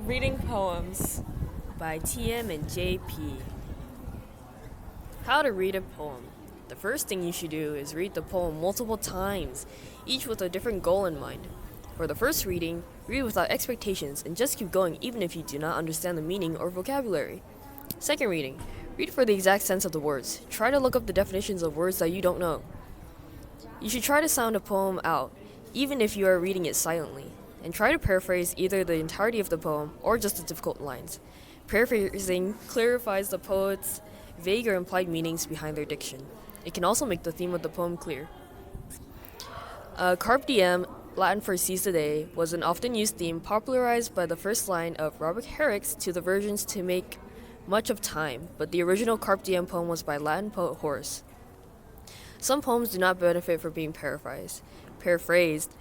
Reading poems by TM and JP. How to read a poem. The first thing you should do is read the poem multiple times, each with a different goal in mind. For the first reading, read without expectations and just keep going even if you do not understand the meaning or vocabulary. Second reading, read for the exact sense of the words. Try to look up the definitions of words that you don't know. You should try to sound a poem out, even if you are reading it silently, and try to paraphrase either the entirety of the poem or just the difficult lines. Paraphrasing clarifies the poet's vague or implied meanings behind their diction. It can also make the theme of the poem clear. Carpe diem, Latin for seize the day, was an often used theme popularized by the first line of Robert Herrick's to the versions to make much of time, but the original Carpe diem poem was by Latin poet Horace. Some poems do not benefit from being paraphrased.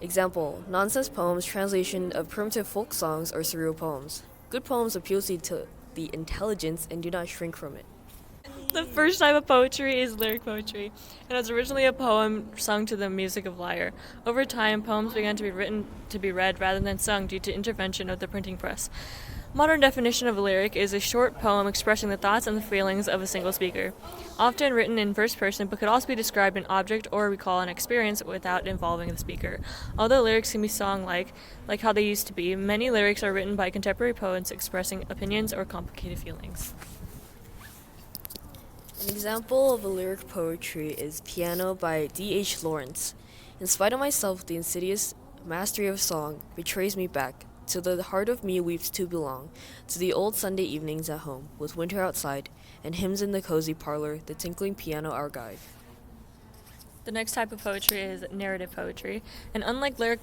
Example, nonsense poems, translation of primitive folk songs, or surreal poems. Good poems appeal to the intelligence and do not shrink from it. The first type of poetry is lyric poetry. It was originally a poem sung to the music of lyre. Over time, poems began to be written to be read rather than sung due to intervention of the printing press. Modern definition of a lyric is a short poem expressing the thoughts and the feelings of a single speaker, often written in first person, but could also be described an object or recall an experience without involving the speaker. Although lyrics can be sung like how they used to be, many lyrics are written by contemporary poets expressing opinions or complicated feelings. An example of a lyric poetry is Piano by D.H. Lawrence. In spite of myself, the insidious mastery of song betrays me back. To the heart of me weeps to belong, to the old Sunday evenings at home, with winter outside, and hymns in the cozy parlor, the tinkling piano our guide. The next type of poetry is narrative poetry, and unlike lyric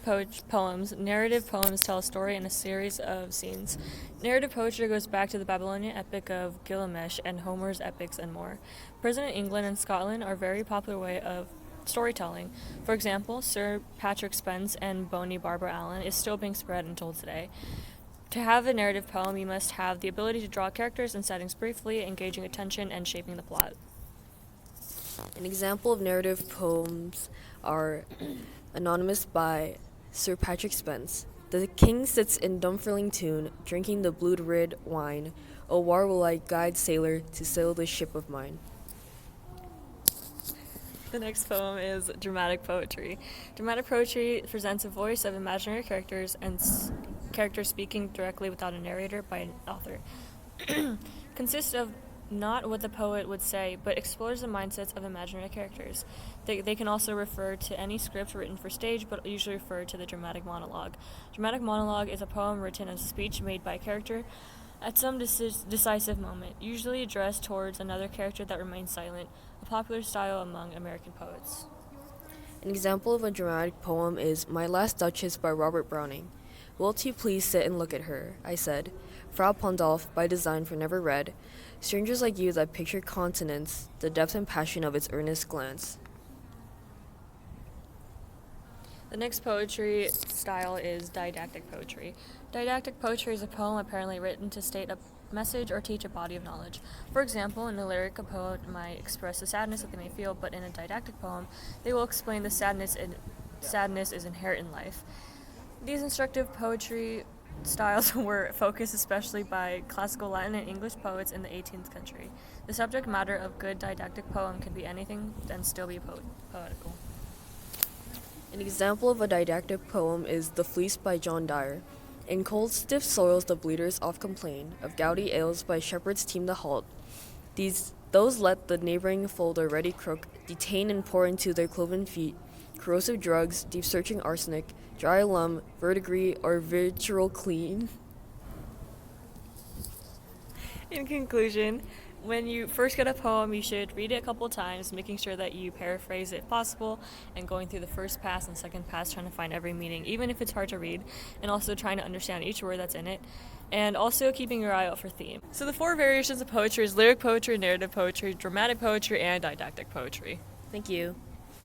poems, narrative poems tell a story in a series of scenes. Narrative poetry goes back to the Babylonian epic of Gilgamesh and Homer's epics and more. Present in England and Scotland are a very popular way of storytelling. For example, Sir Patrick Spence and Boney Barbara Allen is still being spread and told today. To have a narrative poem, you must have the ability to draw characters and settings briefly, engaging attention and shaping the plot. An example of narrative poems are Anonymous by Sir Patrick Spence. The king sits in dumb-filling tune, drinking the blued red wine. O whar will I guide sailor to sail this ship of mine? The next poem is dramatic poetry. Dramatic poetry presents a voice of imaginary characters and characters speaking directly without a narrator by an author. Consists of not what the poet would say, but explores the mindsets of imaginary characters. They can also refer to any script written for stage, but usually refer to the dramatic monologue. Dramatic monologue is a poem written as a speech made by a character at some decisive moment, usually addressed towards another character that remains silent, a popular style among American poets. An example of a dramatic poem is My Last Duchess by Robert Browning. Wilt you please sit and look at her, I said. Frau Pandolf, by design for never read. Strangers like you that picture continents, the depth and passion of its earnest glance. The next poetry style is didactic poetry. Didactic poetry is a poem apparently written to state a message or teach a body of knowledge. For example, in a lyric, a poet might express the sadness that they may feel, but in a didactic poem, they will explain the sadness is inherent in life. These instructive poetry styles were focused especially by classical Latin and English poets in the 18th century. The subject matter of good didactic poem can be anything and still be poetical. An example of a didactic poem is The Fleece by John Dyer. In cold, stiff soils the bleaters oft complain, of gouty ales by shepherds teem the halt. Those let the neighboring fold a ready crook, detain and pour into their cloven feet, corrosive drugs, deep-searching arsenic, dry alum, verdigris, or vitriol clean. In conclusion, when you first get a poem, you should read it a couple times, making sure that you paraphrase it if possible, and going through the first pass and second pass, trying to find every meaning, even if it's hard to read, and also trying to understand each word that's in it, and also keeping your eye out for theme. So the 4 variations of poetry is lyric poetry, narrative poetry, dramatic poetry, and didactic poetry. Thank you.